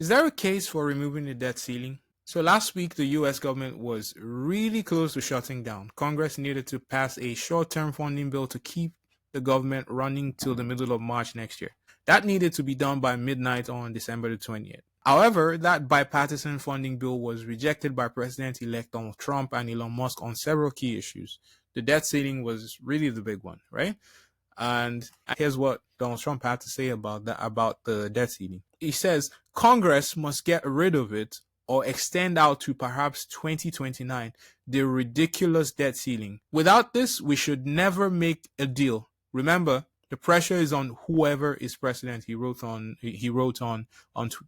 Is there a case for removing the debt ceiling? So last week, the US government was really close to shutting down. Congress needed to pass a short-term funding bill to keep the government running till the middle of March next year. That needed to be done by midnight on December the 20th. However, that bipartisan funding bill was rejected by President-elect Donald Trump and Elon Musk on several key issues. The debt ceiling was really the big one, right? And here's what Donald Trump had to say about the debt ceiling. He says Congress must get rid of it or extend out to perhaps 2029, the ridiculous debt ceiling. Without this, we should never make a deal. Remember, the pressure is on whoever is president. He wrote on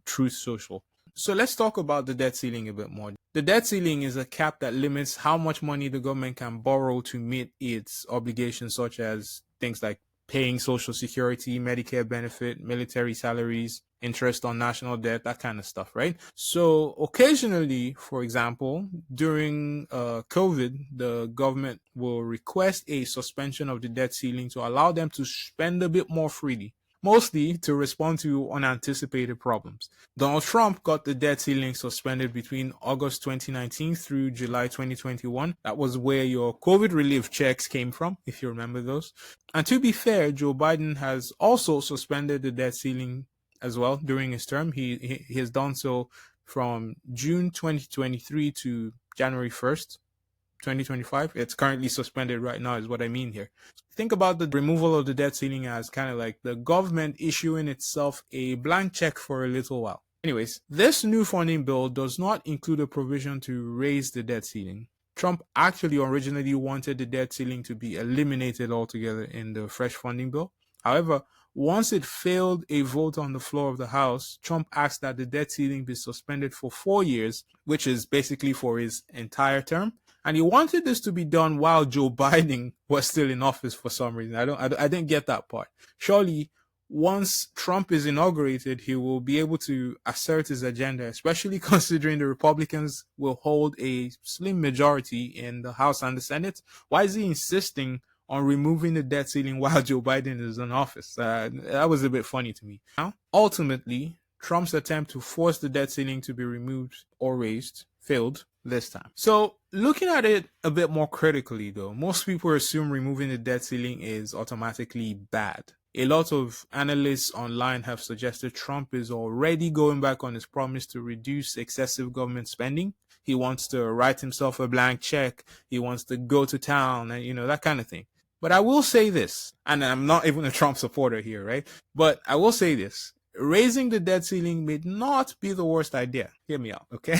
Truth Social. So let's talk about the debt ceiling a bit more. The debt ceiling is a cap that limits how much money the government can borrow to meet its obligations, such as things like paying Social Security, Medicare benefit, military salaries, interest on national debt, that kind of stuff, right? So occasionally, for example, during COVID, the government will request a suspension of the debt ceiling to allow them to spend a bit more freely, mostly to respond to unanticipated problems. Donald Trump got the debt ceiling suspended between August 2019 through July 2021. That was where your COVID relief checks came from, if you remember those. And to be fair, Joe Biden has also suspended the debt ceiling as well during his term. He has done so from June 2023 to January 1st. 2025. It's currently suspended right now is what I mean here. Think about the removal of the debt ceiling as kind of like the government issuing itself a blank check for a little while. Anyways, this new funding bill does not include a provision to raise the debt ceiling. Trump actually originally wanted the debt ceiling to be eliminated altogether in the fresh funding bill. However, once it failed a vote on the floor of the House, Trump asked that the debt ceiling be suspended for 4 years, which is basically for his entire term. And he wanted this to be done while Joe Biden was still in office for some reason. I didn't get that part. Surely, once Trump is inaugurated, he will be able to assert his agenda, especially considering the Republicans will hold a slim majority in the House and the Senate. Why is he insisting on removing the debt ceiling while Joe Biden is in office? That was a bit funny to me. Now, ultimately, Trump's attempt to force the debt ceiling to be removed or raised failed this time. So looking at it a bit more critically though, most people assume removing the debt ceiling is automatically bad. A lot of analysts online have suggested Trump is already going back on his promise to reduce excessive government spending. He wants to write himself a blank check. He wants to go to town and, that kind of thing. But I will say this, and I'm not even a Trump supporter here, right? But I will say this. Raising the debt ceiling may not be the worst idea. Hear me out, okay?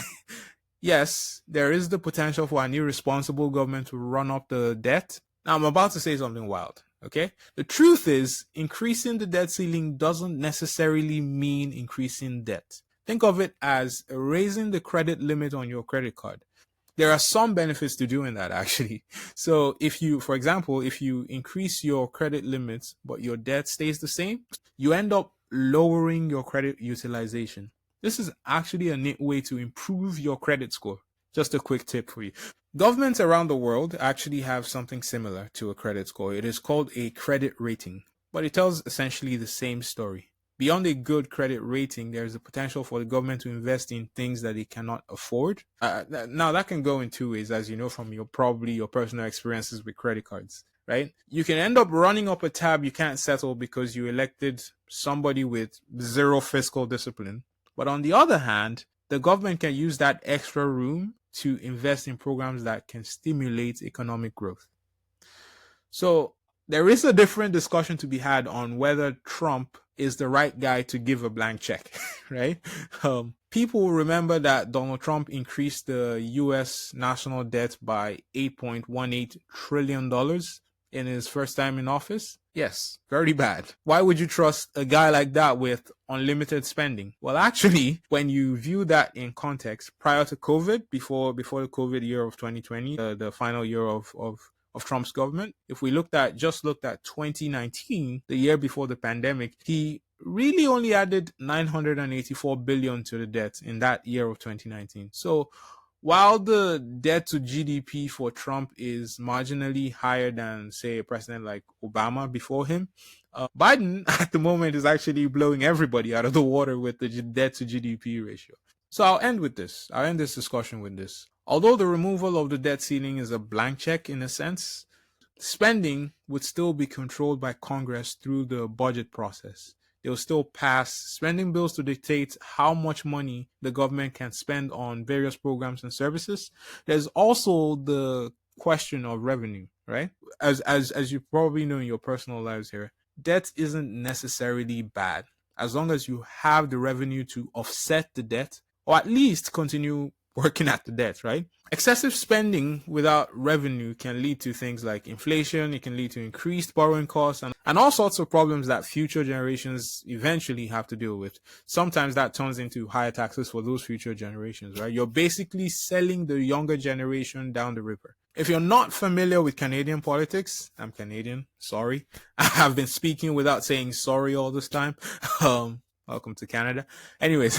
Yes, there is the potential for an irresponsible government to run up the debt. Now, I'm about to say something wild, okay? The truth is, increasing the debt ceiling doesn't necessarily mean increasing debt. Think of it as raising the credit limit on your credit card. There are some benefits to doing that, actually. So if you, for example, if you increase your credit limits, but your debt stays the same, you end up lowering your credit utilization. This is actually a neat way to improve your credit score. Just a quick tip for you. Governments around the world actually have something similar to a credit score. It is called a credit rating, but it tells essentially the same story. Beyond a good credit rating, there is a potential for the government to invest in things that they cannot afford. Now, that can go in two ways, as you know from your personal experiences with credit cards, right? You can end up running up a tab you can't settle because you elected somebody with zero fiscal discipline. But on the other hand, the government can use that extra room to invest in programs that can stimulate economic growth. So there is a different discussion to be had on whether Trump is the right guy to give a blank check, right? People remember that Donald Trump increased the U.S. national debt by $8.18 trillion in his first time in office. Yes, very bad. Why would you trust a guy like that with unlimited spending? Well, actually, when you view that in context, prior to COVID, before the COVID year of 2020, the final year of Trump's government, if we looked at 2019, the year before the pandemic, he really only added $984 billion to the debt in that year of 2019. So while the debt to GDP for Trump is marginally higher than, say, a president like Obama before him, Biden at the moment is actually blowing everybody out of the water with the debt to GDP ratio. So I'll end with this. I'll end this discussion with this. Although the removal of the debt ceiling is a blank check in a sense, spending would still be controlled by Congress through the budget process. They'll still pass spending bills to dictate how much money the government can spend on various programs and services. There's also the question of revenue, right? As you probably know in your personal lives here, debt isn't necessarily bad as long as you have the revenue to offset the debt or at least continue working at the debt, right? Excessive spending without revenue can lead to things like inflation, it can lead to increased borrowing costs, and all sorts of problems that future generations eventually have to deal with. Sometimes that turns into higher taxes for those future generations, right? You're basically selling the younger generation down the river. If you're not familiar with Canadian politics, I'm Canadian, sorry. I've been speaking without saying sorry all this time. Welcome to Canada. Anyways,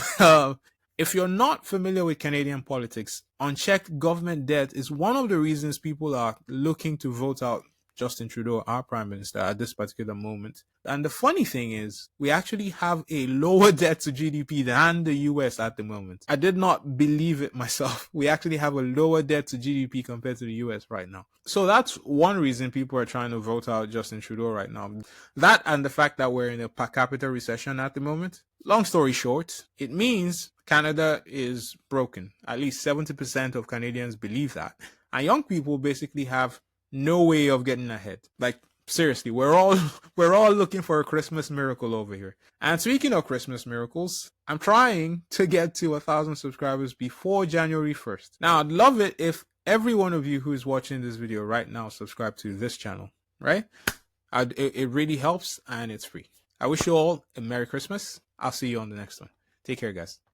if you're not familiar with Canadian politics, unchecked government debt is one of the reasons people are looking to vote out Justin Trudeau, our Prime Minister, at this particular moment. And the funny thing is, we actually have a lower debt to GDP than the US at the moment. I did not believe it myself. We actually have a lower debt to GDP compared to the US right now. So that's one reason people are trying to vote out Justin Trudeau right now. That and the fact that we're in a per capita recession at the moment. Long story short, it means Canada is broken. At least 70% of Canadians believe that. And young people basically have no way of getting ahead. Like, seriously, we're all looking for a Christmas miracle over here. And speaking of Christmas miracles, I'm trying to get to 1,000 subscribers before January 1st. Now, I'd love it if every one of you who's watching this video right now subscribe to this channel, right? It really helps and it's free. I wish you all a Merry Christmas. I'll see you on the next one. Take care, guys.